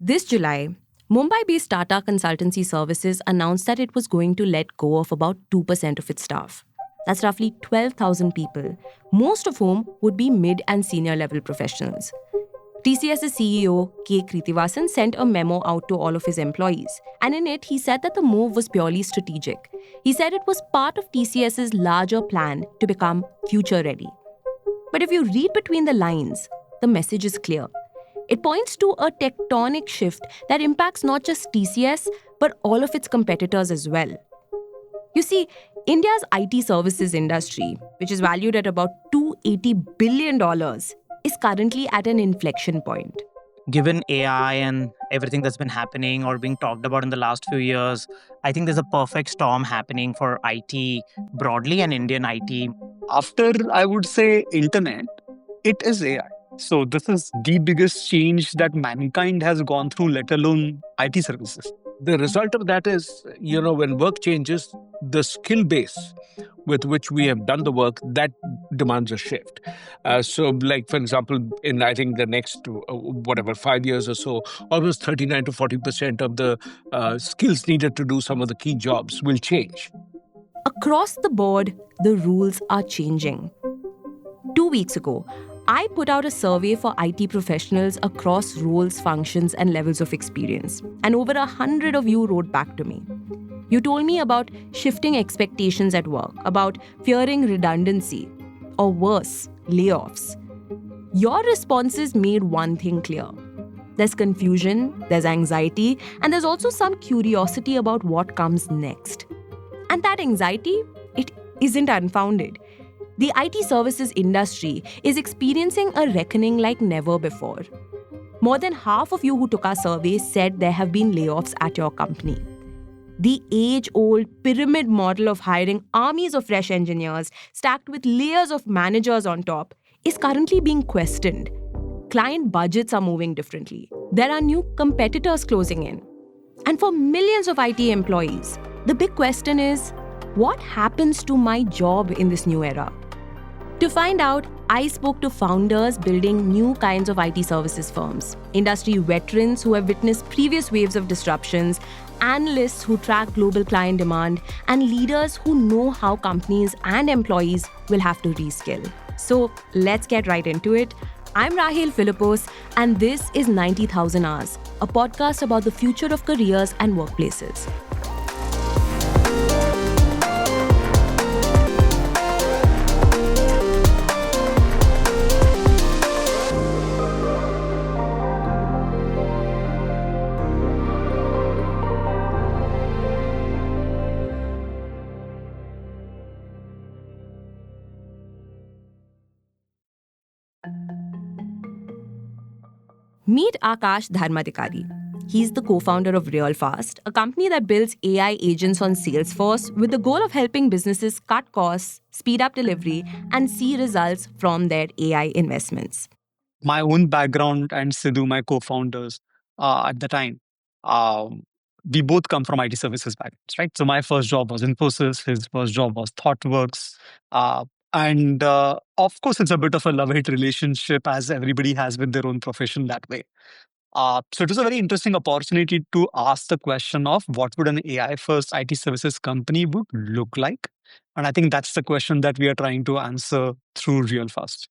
This July, Mumbai-based Tata Consultancy Services announced that it was going to let go of about 2% of its staff. That's roughly 12,000 people, most of whom would be mid and senior level professionals. TCS's CEO, K. Kritivasan, sent a memo out to all of his employees, and in it, he said that the move was purely strategic. He said it was part of TCS's larger plan to become future ready. But if you read between the lines, the message is clear. It points to a tectonic shift that impacts not just TCS, but all of its competitors as well. You see, India's IT services industry, which is valued at about $280 billion, is currently at an inflection point. Given AI and everything that's been happening or being talked about in the last few years, I think there's a perfect storm happening for IT broadly and Indian IT. After, I would say, internet, it is AI. So this is the biggest change that mankind has gone through, let alone IT services. The result of that is, when work changes, the skill base with which we have done the work, that demands a shift. So, like, for example, in, I think, the next, 5 years or so, almost 39 to 40% of the skills needed to do some of the key jobs will change. Across the board, the rules are changing. 2 weeks ago, I put out a survey for IT professionals across roles, functions, and levels of experience. And over 100 of you wrote back to me. You told me about shifting expectations at work, about fearing redundancy, or worse, layoffs. Your responses made one thing clear. There's confusion, there's anxiety, and there's also some curiosity about what comes next. And that anxiety, it isn't unfounded. The IT services industry is experiencing a reckoning like never before. More than half of you who took our survey said there have been layoffs at your company. The age-old pyramid model of hiring armies of fresh engineers stacked with layers of managers on top is currently being questioned. Client budgets are moving differently. There are new competitors closing in. And for millions of IT employees, the big question is, what happens to my job in this new era? To find out, I spoke to founders building new kinds of IT services firms, industry veterans who have witnessed previous waves of disruptions, analysts who track global client demand, and leaders who know how companies and employees will have to reskill. So let's get right into it. I'm Rahel Philippos, and this is 90,000 Hours, a podcast about the future of careers and workplaces. Meet Aakash Dharmadhikari. He's the co-founder of Realfast, a company that builds AI agents on Salesforce with the goal of helping businesses cut costs, speed up delivery, and see results from their AI investments. My own background and Sidhu, my co-founders at the time, um, we both come from IT services backgrounds, right? So my first job was Infosys, his first job was ThoughtWorks. And of course, it's a bit of a love-hate relationship as everybody has with their own profession that way. So it was a very interesting opportunity to ask the question of what would an AI-first IT services company would look like? And I think that's the question that we are trying to answer through Realfast.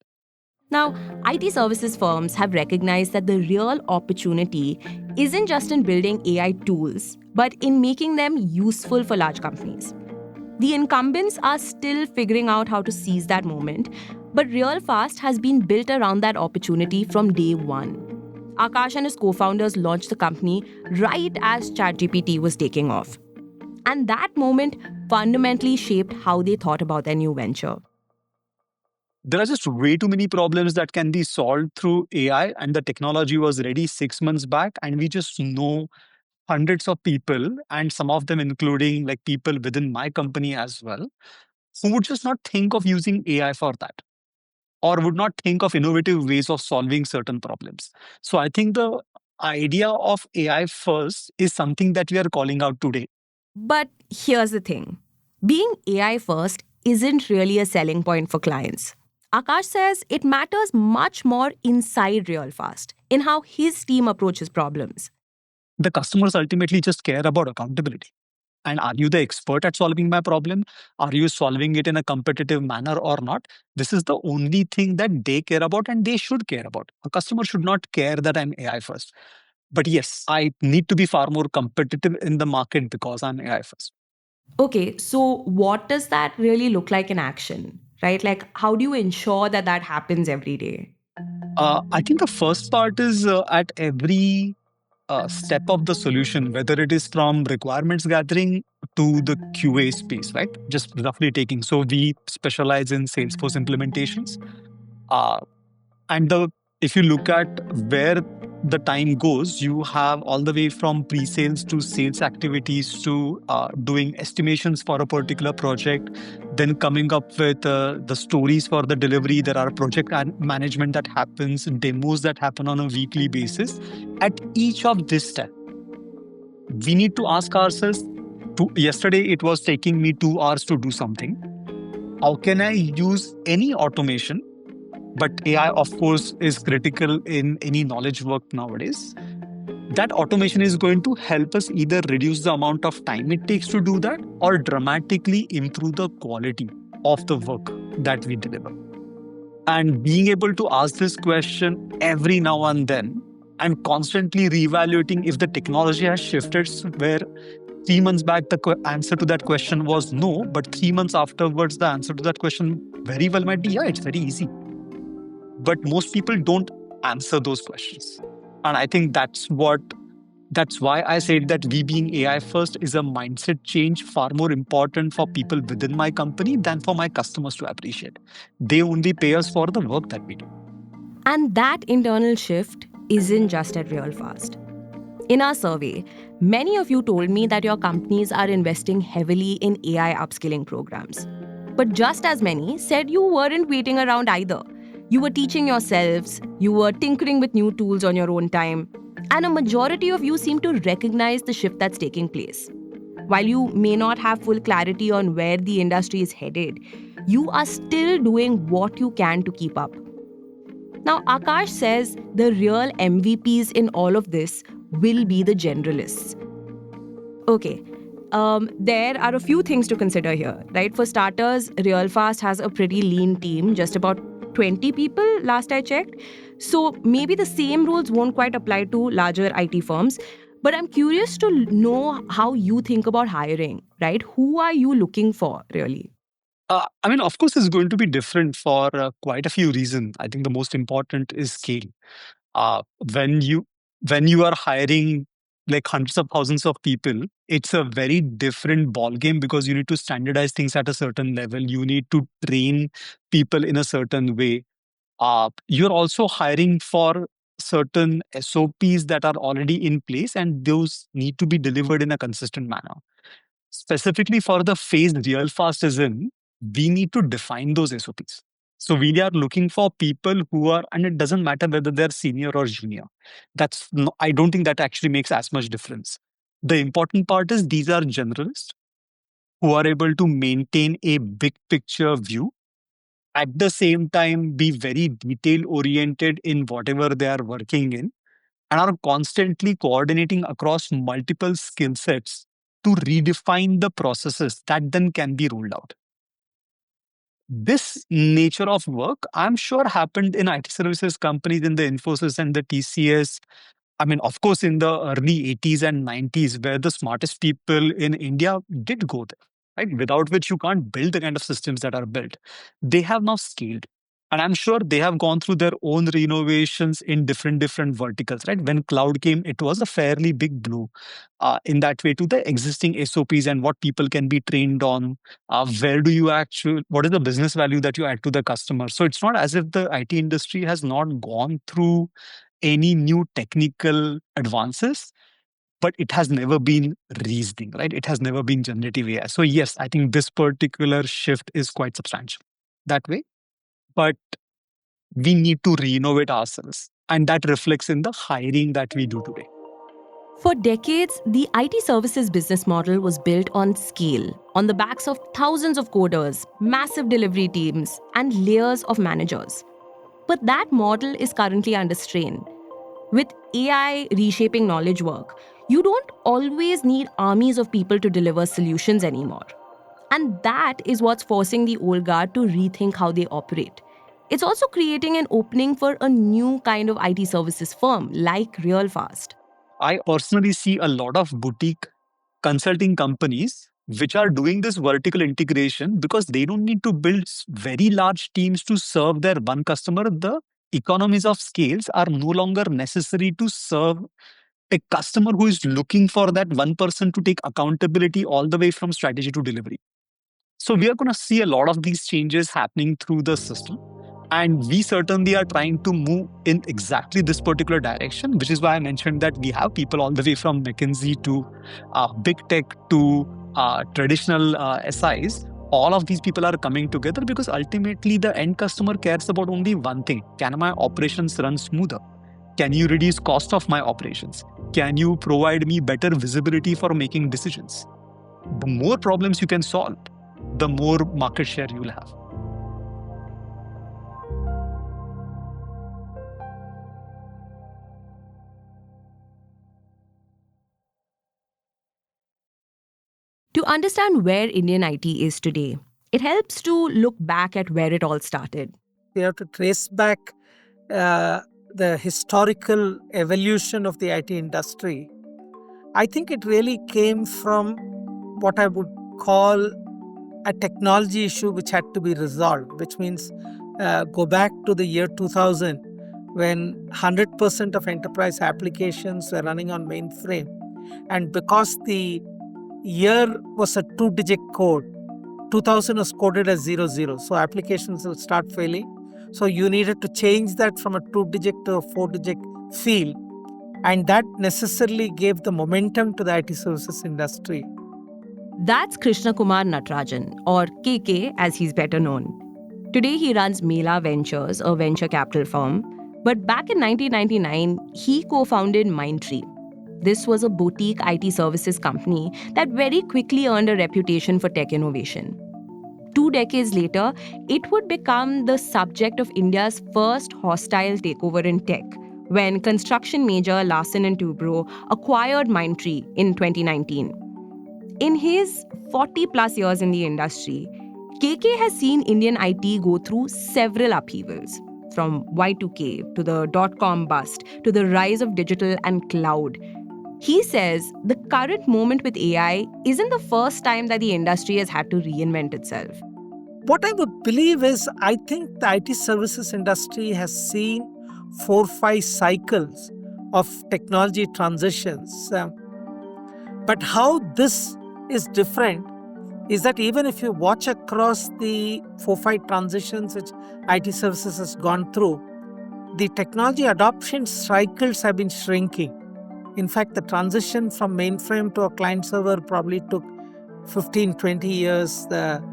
Now, IT services firms have recognized that the real opportunity isn't just in building AI tools, but in making them useful for large companies. The incumbents are still figuring out how to seize that moment, but Realfast has been built around that opportunity from day one. Aakash and his co-founders launched the company right as ChatGPT was taking off. And that moment fundamentally shaped how they thought about their new venture. There are just way too many problems that can be solved through AI, and the technology was ready 6 months back, and we just know hundreds of people, and some of them including like people within my company as well, who would just not think of using AI for that, or would not think of innovative ways of solving certain problems. So I think the idea of AI first is something that we are calling out today. But here's the thing. Being AI first isn't really a selling point for clients. Aakash says it matters much more inside Realfast, in how his team approaches problems. The customers ultimately just care about accountability. And are you the expert at solving my problem? Are you solving it in a competitive manner or not? This is the only thing that they care about and they should care about. A customer should not care that I'm AI first. But yes, I need to be far more competitive in the market because I'm AI first. Okay, so what does that really look like in action, right? Like, how do you ensure that that happens every day? I think the first part is at every step of the solution, whether it is from requirements gathering to the QA space, right? Just roughly taking. So we specialize in Salesforce implementations. Uh, and if you look at where the time goes, you have all the way from pre-sales to sales activities to doing estimations for a particular project, then coming up with the stories for the delivery. There are project management that happens, demos that happen on a weekly basis. At each of this step, we need to ask ourselves, yesterday it was taking me 2 hours to do something. How can I use any automation? But AI, of course, is critical in any knowledge work nowadays. That automation is going to help us either reduce the amount of time it takes to do that or dramatically improve the quality of the work that we deliver. And being able to ask this question every now and then and constantly reevaluating if the technology has shifted, where 3 months back the answer to that question was no, but 3 months afterwards the answer to that question very well might be yeah, it's very easy. But most people don't answer those questions. And I think that's why I said that we being AI first is a mindset change far more important for people within my company than for my customers to appreciate. They only pay us for the work that we do. And that internal shift isn't just at Realfast. In our survey, many of you told me that your companies are investing heavily in AI upskilling programs. But just as many said you weren't waiting around either. You were teaching yourselves, you were tinkering with new tools on your own time, and a majority of you seem to recognize the shift that's taking place. While you may not have full clarity on where the industry is headed, you are still doing what you can to keep up. Now, Aakash says the real MVPs in all of this will be the generalists. Okay, there are a few things to consider here, right? For starters, Realfast has a pretty lean team, just about 20 people last I checked. So maybe the same rules won't quite apply to larger IT firms. But I'm curious to know how you think about hiring, right? Who are you looking for, really? Of course, it's going to be different for quite a few reasons. I think the most important is scale. Uh, when you when you are hiring like hundreds of thousands of people, it's a very different ball game because you need to standardize things at a certain level. You need to train people in a certain way. You're also hiring for certain SOPs that are already in place, and those need to be delivered in a consistent manner. Specifically for the phase Realfast is in, we need to define those SOPs. So we are looking for people who are, and it doesn't matter whether they're senior or junior. I don't think that actually makes as much difference. The important part is these are generalists who are able to maintain a big picture view, at the same time be very detail oriented in whatever they are working in, and are constantly coordinating across multiple skill sets to redefine the processes that then can be rolled out. This nature of work, I'm sure, happened in IT services companies, in the Infosys and the TCS. Of course, in the early 80s and 90s, where the smartest people in India did go there, right? Without which you can't build the kind of systems that are built. They have now scaled. And I'm sure they have gone through their own renovations in different verticals, right? When cloud came, it was a fairly big blow in that way to the existing SOPs and what people can be trained on. What is the business value that you add to the customer? So it's not as if the IT industry has not gone through any new technical advances, but it has never been reasoning, right? It has never been generative AI. So yes, I think this particular shift is quite substantial that way. But we need to re-innovate ourselves. And that reflects in the hiring that we do today. For decades, the IT services business model was built on scale, on the backs of thousands of coders, massive delivery teams, and layers of managers. But that model is currently under strain. With AI reshaping knowledge work, You don't always need armies of people to deliver solutions anymore. And that is what's forcing the old guard to rethink how they operate. It's also creating an opening for a new kind of IT services firm like Realfast. I personally see a lot of boutique consulting companies which are doing this vertical integration because they don't need to build very large teams to serve their one customer. The economies of scales are no longer necessary to serve a customer who is looking for that one person to take accountability all the way from strategy to delivery. So we are going to see a lot of these changes happening through the system. And we certainly are trying to move in exactly this particular direction, which is why I mentioned that we have people all the way from McKinsey to big tech to traditional SIs. All of these people are coming together because ultimately the end customer cares about only one thing. Can my operations run smoother? Can you reduce cost of my operations? Can you provide me better visibility for making decisions? The more problems you can solve, the more market share you will have. To understand where Indian IT is today, it helps to look back at where it all started. We have to trace back the historical evolution of the IT industry. I think it really came from what I would call a technology issue which had to be resolved, which means go back to the year 2000 when 100% of enterprise applications were running on mainframe. And because the year was a two-digit code, 2000 was coded as 00, so applications will start failing. So you needed to change that from a two-digit to a four-digit field, and that necessarily gave the momentum to the IT services industry. That's Krishnakumar Natarajan, or KK as he's better known. Today he runs Mela Ventures, a venture capital firm. But back in 1999, he co-founded Mindtree. This was a boutique IT services company that very quickly earned a reputation for tech innovation. 2 decades later, it would become the subject of India's first hostile takeover in tech when construction major Larsen & Toubro acquired Mindtree in 2019. In his 40-plus years in the industry, KK has seen Indian IT go through several upheavals, from Y2K to the dot-com bust to the rise of digital and cloud. He says the current moment with AI isn't the first time that the industry has had to reinvent itself. What I would believe is, I think the IT services industry has seen 4 or 5 cycles of technology transitions. But how this is different is that even if you watch across the 4 or 5 transitions which IT services has gone through, the technology adoption cycles have been shrinking. In fact, the transition from mainframe to a client server probably took 15, 20 years. The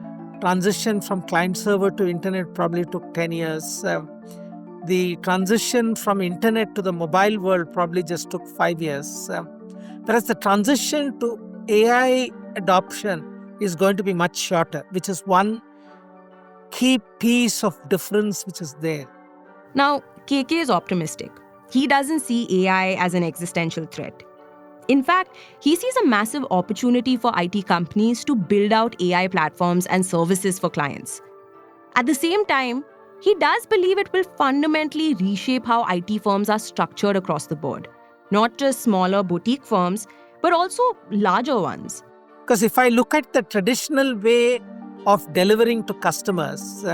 transition from client server to internet probably took 10 years. The transition from internet to the mobile world probably just took 5 years. Whereas the transition to AI adoption is going to be much shorter, which is one key piece of difference which is there. Now, KK is optimistic. He doesn't see AI as an existential threat. In fact, he sees a massive opportunity for IT companies to build out AI platforms and services for clients. At the same time, he does believe it will fundamentally reshape how IT firms are structured across the board. Not just smaller boutique firms, but also larger ones. Because if I look at the traditional way of delivering to customers,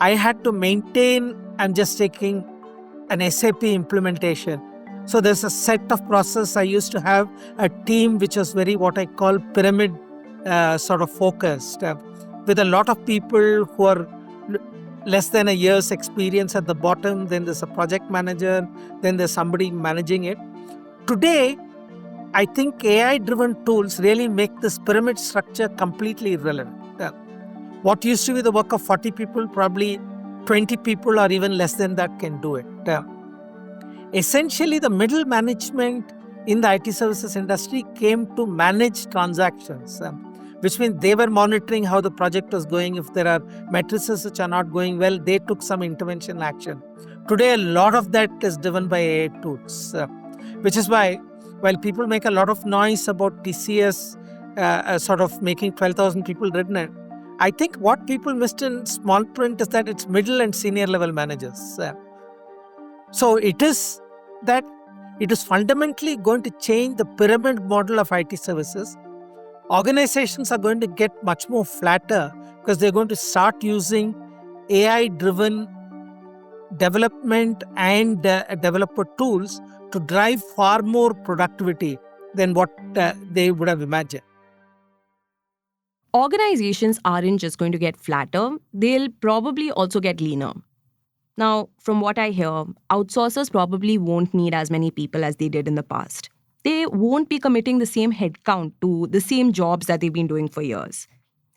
I had to maintain, I'm just taking an SAP implementation. So there's a set of process. I used to have a team which was very what I call pyramid sort of focused, with a lot of people who are less than a year's experience at the bottom. Then there's a project manager. Then there's somebody managing it. Today, I think AI-driven tools really make this pyramid structure completely irrelevant. What used to be the work of 40 people, probably 20 people or even less than that can do it. Essentially, the middle management in the IT services industry came to manage transactions, which means they were monitoring how the project was going. If there are matrices which are not going well, they took some intervention action. Today, a lot of that is driven by AI tools, which is why while people make a lot of noise about TCS sort of making 12,000 people redundant, I think what people missed in small print is that it's middle and senior level managers. So it is that it is fundamentally going to change the pyramid model of IT services. Organizations are going to get much more flatter because they're going to start using AI-driven development and developer tools to drive far more productivity than what they would have imagined. Organizations aren't just going to get flatter, they'll probably also get leaner. Now, from what I hear, outsourcers probably won't need as many people as they did in the past. They won't be committing the same headcount to the same jobs that they've been doing for years.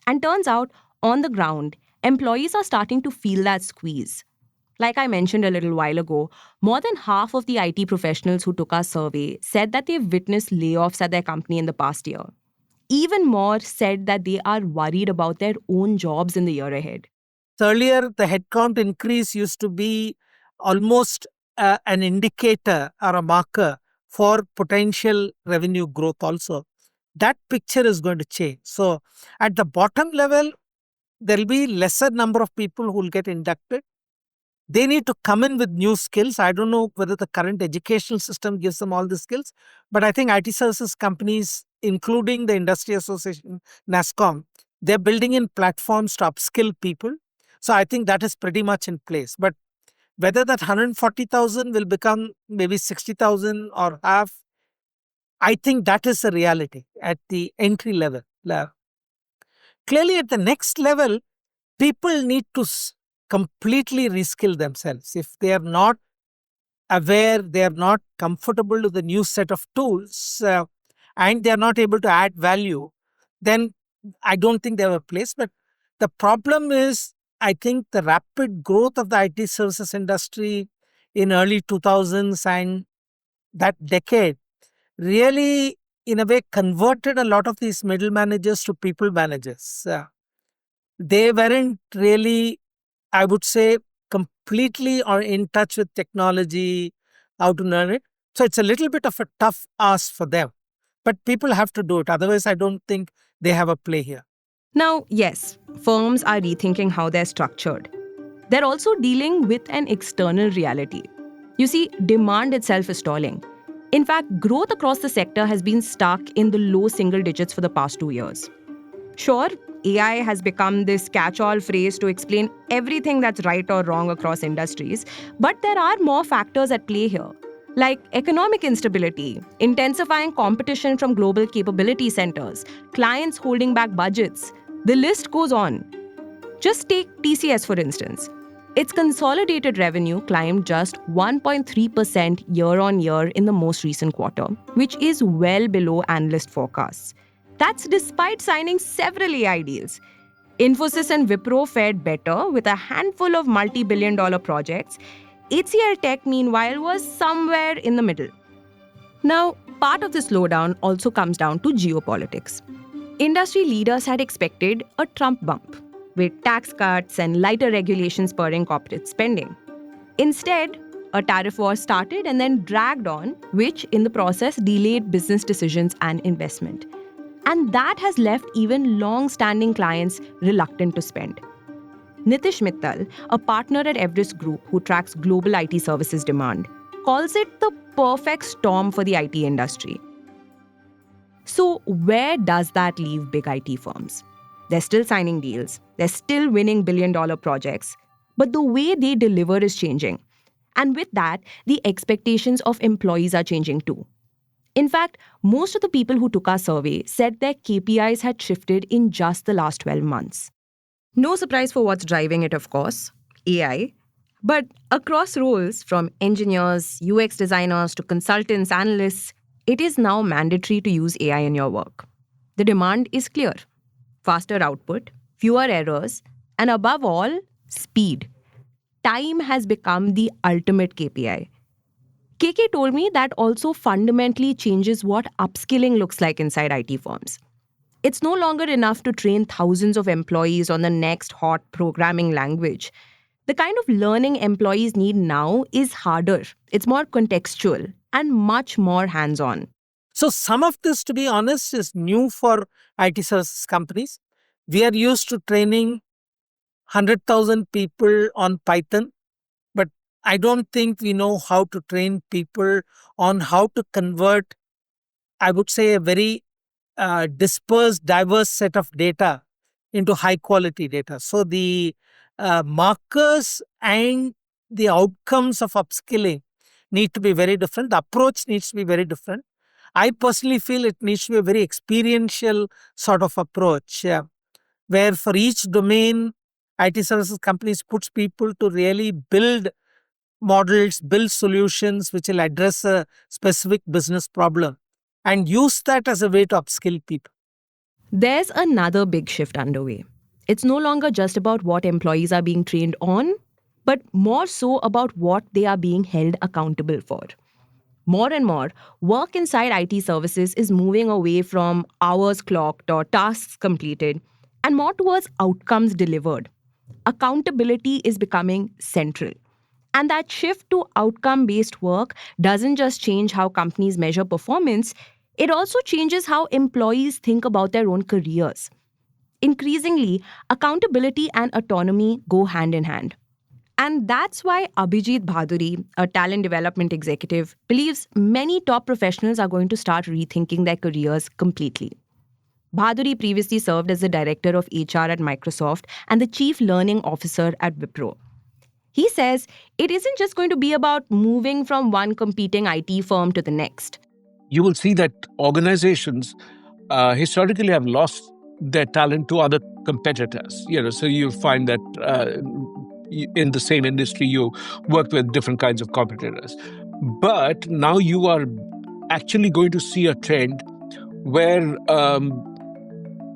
And turns out, on the ground, employees are starting to feel that squeeze. Like I mentioned a little while ago, more than half of the IT professionals who took our survey said that they've witnessed layoffs at their company in the past year. Even more said that they are worried about their own jobs in the year ahead. Earlier, the headcount increase used to be almost an indicator or a marker for potential revenue growth also. That picture is going to change. So at the bottom level, there will be lesser number of people who will get inducted. They need to come in with new skills. I don't know whether the current educational system gives them all the skills, but I think IT services companies, including the industry association, NASSCOM, they're building in platforms to upskill people. So I think that is pretty much in place. But whether that 140,000 will become maybe 60,000 or half, I think that is the reality at the entry level. Clearly, at the next level, people need to completely reskill themselves. If they are not aware, they are not comfortable with the new set of tools, and they are not able to add value, then I don't think they have a place. But the problem is, I think the rapid growth of the IT services industry in early 2000s and that decade really, in a way, converted a lot of these middle managers to people managers. They weren't really, I would say, completely or in touch with technology, how to learn it. So it's a little bit of a tough ask for them. But people have to do it. Otherwise, I don't think they have a play here. Now, yes, firms are rethinking how they're structured. They're also dealing with an external reality. You see, demand itself is stalling. In fact, growth across the sector has been stuck in the low single digits for the past 2 years. Sure, AI has become this catch-all phrase to explain everything that's right or wrong across industries, but there are more factors at play here, like economic instability, intensifying competition from global capability centers, clients holding back budgets. The list goes on. Just take TCS, for instance. Its consolidated revenue climbed just 1.3% year-on-year in the most recent quarter, which is well below analyst forecasts. That's despite signing several AI deals. Infosys and Wipro fared better with a handful of multi-billion-dollar projects. HCL Tech, meanwhile, was somewhere in the middle. Now, part of the slowdown also comes down to geopolitics. Industry leaders had expected a Trump bump, with tax cuts and lighter regulations spurring corporate spending. Instead, a tariff war started and then dragged on, which in the process delayed business decisions and investment. And that has left even long-standing clients reluctant to spend. Nitish Mittal, a partner at Everest Group who tracks global IT services demand, calls it the perfect storm for the IT industry. So where does that leave big IT firms? They're still signing deals, they're still winning billion-dollar projects, but the way they deliver is changing. And with that, the expectations of employees are changing too. In fact, most of the people who took our survey said their KPIs had shifted in just the last 12 months. No surprise for what's driving it, of course, AI. But across roles, from engineers, UX designers to consultants, analysts, it is now mandatory to use AI in your work. The demand is clear. Faster output, fewer errors, and above all, speed. Time has become the ultimate KPI. KK told me that also fundamentally changes what upskilling looks like inside IT firms. It's no longer enough to train thousands of employees on the next hot programming language. The kind of learning employees need now is harder. It's more contextual and much more hands-on. So some of this, to be honest, is new for IT services companies. We are used to training 100,000 people on Python, but I don't think we know how to train people on how to convert, I would say, a very dispersed, diverse set of data into high quality data. So the markers and the outcomes of upskilling need to be very different. The approach needs to be very different. I personally feel it needs to be a very experiential sort of approach, where for each domain, IT services companies puts people to really build models, build solutions which will address a specific business problem and use that as a way to upskill people. There's another big shift underway. It's no longer just about what employees are being trained on, but more so about what they are being held accountable for. More and more, work inside IT services is moving away from hours clocked or tasks completed and more towards outcomes delivered. Accountability is becoming central. And that shift to outcome based work doesn't just change how companies measure performance, it also changes how employees think about their own careers. Increasingly, accountability and autonomy go hand in hand. And that's why Abhijit Bhaduri, a talent development executive, believes many top professionals are going to start rethinking their careers completely. Bhaduri previously served as the director of HR at Microsoft and the chief learning officer at Wipro. He says it isn't just going to be about moving from one competing IT firm to the next. You will see that organizations historically have lost their talent to other competitors. So you find that in the same industry, you work with different kinds of competitors. But now you are actually going to see a trend where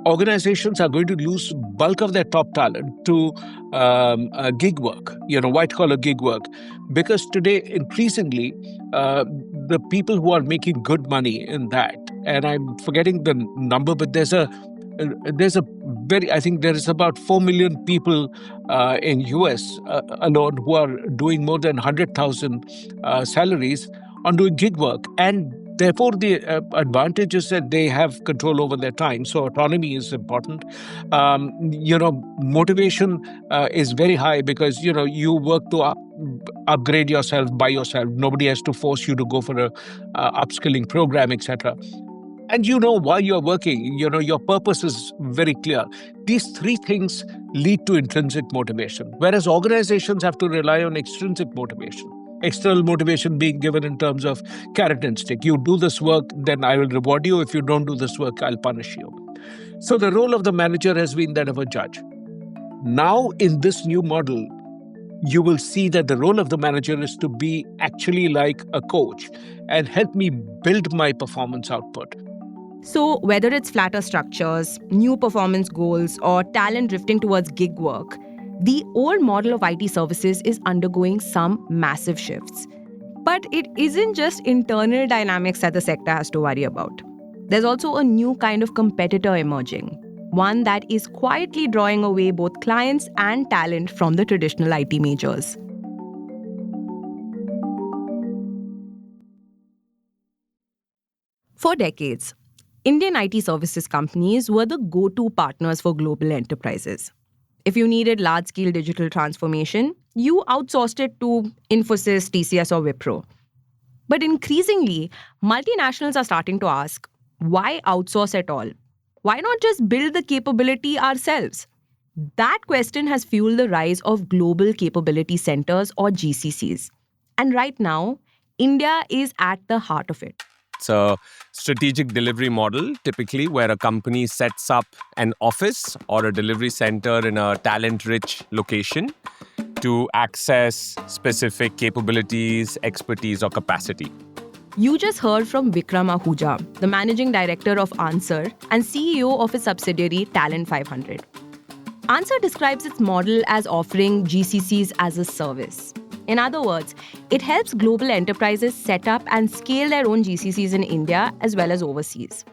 organizations are going to lose bulk of their top talent to gig work, white-collar gig work. Because today, increasingly, the people who are making good money in that, and I'm forgetting the number, but I think there is about 4 million people in US alone who are doing more than 100,000 salaries on doing gig work. And therefore, the advantage is that they have control over their time. So autonomy is important. Motivation is very high because, you work to upgrade yourself by yourself. Nobody has to force you to go for a upskilling program, etc. And why you're working, your purpose is very clear. These three things lead to intrinsic motivation, whereas organizations have to rely on extrinsic motivation. External motivation being given in terms of carrot and stick. You do this work, then I will reward you. If you don't do this work, I'll punish you. So the role of the manager has been that of a judge. Now, in this new model, you will see that the role of the manager is to be actually like a coach and help me build my performance output. So, whether it's flatter structures, new performance goals, or talent drifting towards gig work, the old model of IT services is undergoing some massive shifts. But it isn't just internal dynamics that the sector has to worry about. There's also a new kind of competitor emerging, one that is quietly drawing away both clients and talent from the traditional IT majors. For decades, Indian IT services companies were the go-to partners for global enterprises. If you needed large-scale digital transformation, you outsourced it to Infosys, TCS, or Wipro. But increasingly, multinationals are starting to ask, why outsource at all? Why not just build the capability ourselves? That question has fueled the rise of global capability centers or GCCs. And right now, India is at the heart of it. It's a strategic delivery model, typically, where a company sets up an office or a delivery center in a talent-rich location to access specific capabilities, expertise, or capacity. You just heard from Vikram Ahuja, the managing director of ANSR and CEO of its subsidiary Talent 500. ANSR describes its model as offering GCCs as a service. In other words, it helps global enterprises set up and scale their own GCCs in India as well as overseas.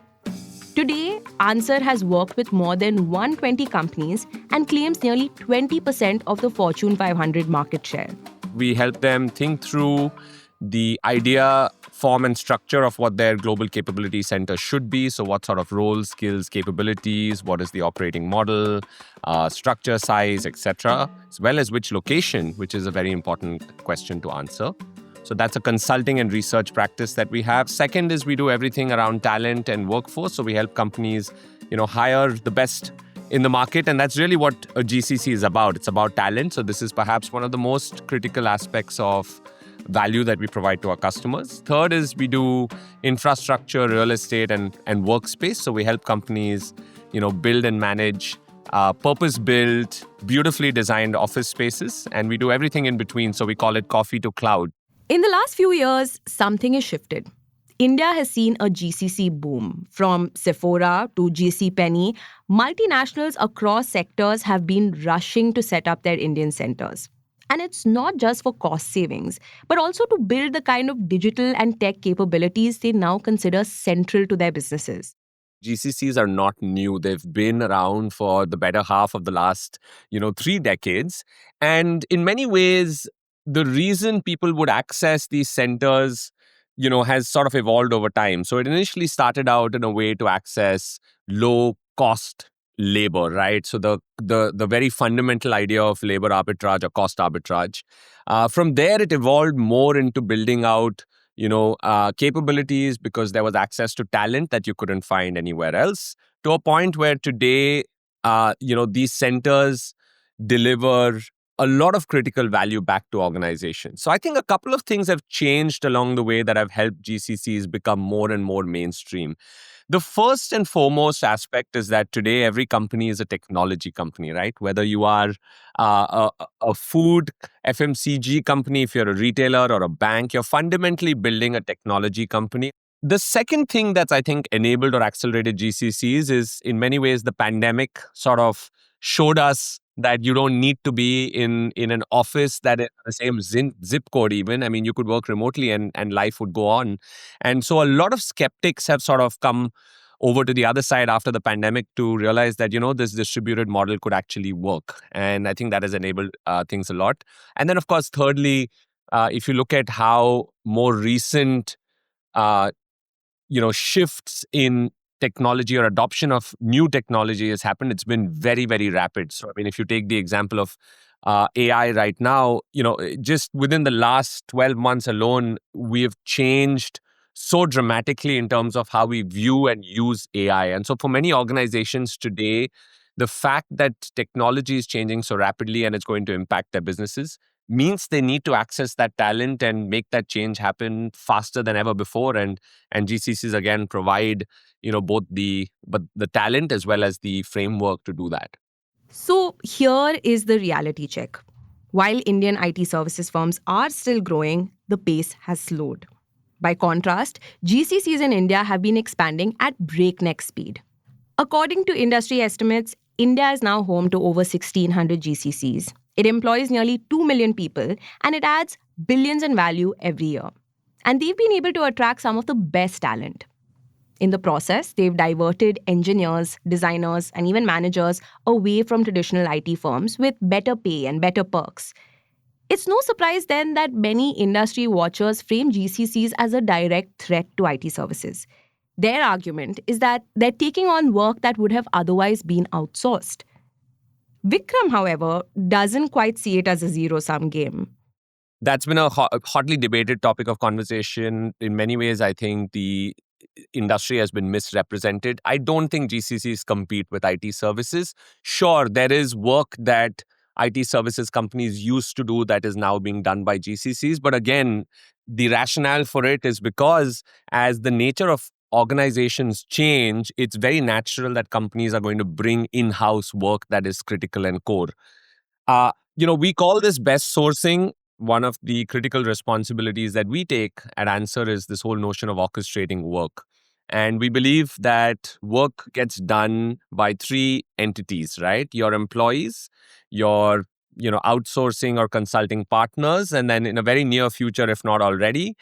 Today, ANSR has worked with more than 120 companies and claims nearly 20% of the Fortune 500 market share. We help them think through the idea form and structure of what their global capability center should be. So what sort of roles, skills, capabilities, what is the operating model, structure, size, etc., as well as which location, which is a very important question to answer. So that's a consulting and research practice that we have. Second is we do everything around talent and workforce. So we help companies, hire the best in the market. And that's really what a GCC is about. It's about talent. So this is perhaps one of the most critical aspects of value that we provide to our customers. Third is we do infrastructure, real estate, and workspace. So we help companies, build and manage purpose-built, beautifully designed office spaces. And we do everything in between. So we call it coffee to cloud. In the last few years, something has shifted. India has seen a GCC boom. From Sephora to JCPenney, multinationals across sectors have been rushing to set up their Indian centers. And it's not just for cost savings, but also to build the kind of digital and tech capabilities they now consider central to their businesses. GCCs are not new. They've been around for the better half of the last, 3 decades. And in many ways, the reason people would access these centers, has sort of evolved over time. So it initially started out in a way to access low cost labor, right? So the very fundamental idea of labor arbitrage or cost arbitrage. From there, it evolved more into building out, capabilities because there was access to talent that you couldn't find anywhere else, to a point where today, these centers deliver a lot of critical value back to organizations. So I think a couple of things have changed along the way that have helped GCCs become more and more mainstream. The first and foremost aspect is that today every company is a technology company, right? Whether you are a food FMCG company, if you're a retailer or a bank, you're fundamentally building a technology company. The second thing that's, I think, enabled or accelerated GCCs is, in many ways, the pandemic sort of showed us that you don't need to be in an office that is the same zip code even. I mean, you could work remotely and life would go on. And so a lot of skeptics have sort of come over to the other side after the pandemic to realize that, this distributed model could actually work. And I think that has enabled things a lot. And then, of course, thirdly, if you look at how more recent shifts in technology or adoption of new technology has happened, it's been very, very rapid. So, I mean, if you take the example of AI right now, just within the last 12 months alone, we have changed so dramatically in terms of how we view and use AI. And so for many organizations today, the fact that technology is changing so rapidly and it's going to impact their businesses means they need to access that talent and make that change happen faster than ever before. And GCCs again provide, both the talent as well as the framework to do that. So here is the reality check. While Indian IT services firms are still growing, the pace has slowed. By contrast, GCCs in India have been expanding at breakneck speed. According to industry estimates, India is now home to over 1,600 GCCs. It employs nearly 2 million people and it adds billions in value every year. And they've been able to attract some of the best talent. In the process, they've diverted engineers, designers, and even managers away from traditional IT firms with better pay and better perks. It's no surprise then that many industry watchers frame GCCs as a direct threat to IT services. Their argument is that they're taking on work that would have otherwise been outsourced. Vikram, however, doesn't quite see it as a zero-sum game. That's been a hotly debated topic of conversation. In many ways, I think the industry has been misrepresented. I don't think GCCs compete with IT services. Sure, there is work that IT services companies used to do that is now being done by GCCs. But again, the rationale for it is because as the nature of organizations change, it's very natural that companies are going to bring in-house work that is critical and core. We call this best sourcing. One of the critical responsibilities that we take at ANSR is this whole notion of orchestrating work. And we believe that work gets done by 3 entities, right? Your employees, your outsourcing or consulting partners, and then in a very near future, if not already,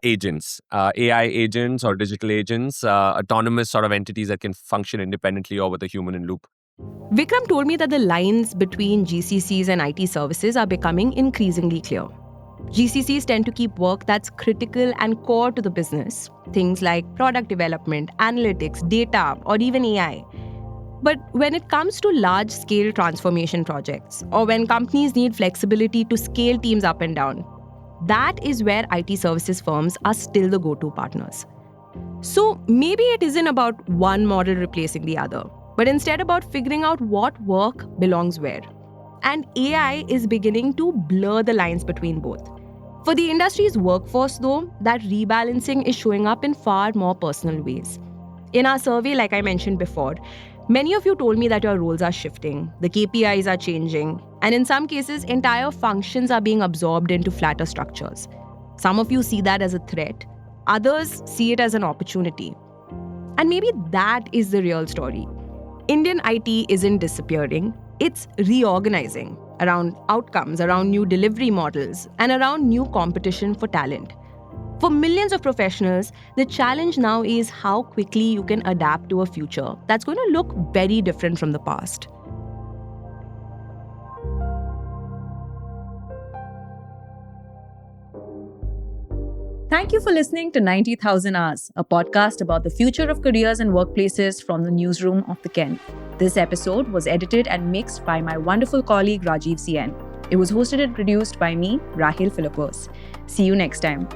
agents, AI agents or digital agents, autonomous sort of entities that can function independently or with a human in loop. Vikram told me that the lines between GCCs and IT services are becoming increasingly clear. GCCs tend to keep work that's critical and core to the business, things like product development, analytics, data, or even AI. But when it comes to large-scale transformation projects, or when companies need flexibility to scale teams up and down, that is where IT services firms are still the go-to partners. So maybe it isn't about one model replacing the other, but instead about figuring out what work belongs where. And AI is beginning to blur the lines between both. For the industry's workforce, though, that rebalancing is showing up in far more personal ways. In our survey, like I mentioned before, many of you told me that your roles are shifting, the KPIs are changing, and in some cases, entire functions are being absorbed into flatter structures. Some of you see that as a threat, others see it as an opportunity. And maybe that is the real story. Indian IT isn't disappearing, it's reorganizing around outcomes, around new delivery models, and around new competition for talent. For millions of professionals, the challenge now is how quickly you can adapt to a future that's going to look very different from the past. Thank you for listening to 90,000 Hours, a podcast about the future of careers and workplaces from the newsroom of the Ken. This episode was edited and mixed by my wonderful colleague Rajiv CN. It was hosted and produced by me, Rahel. See you next time.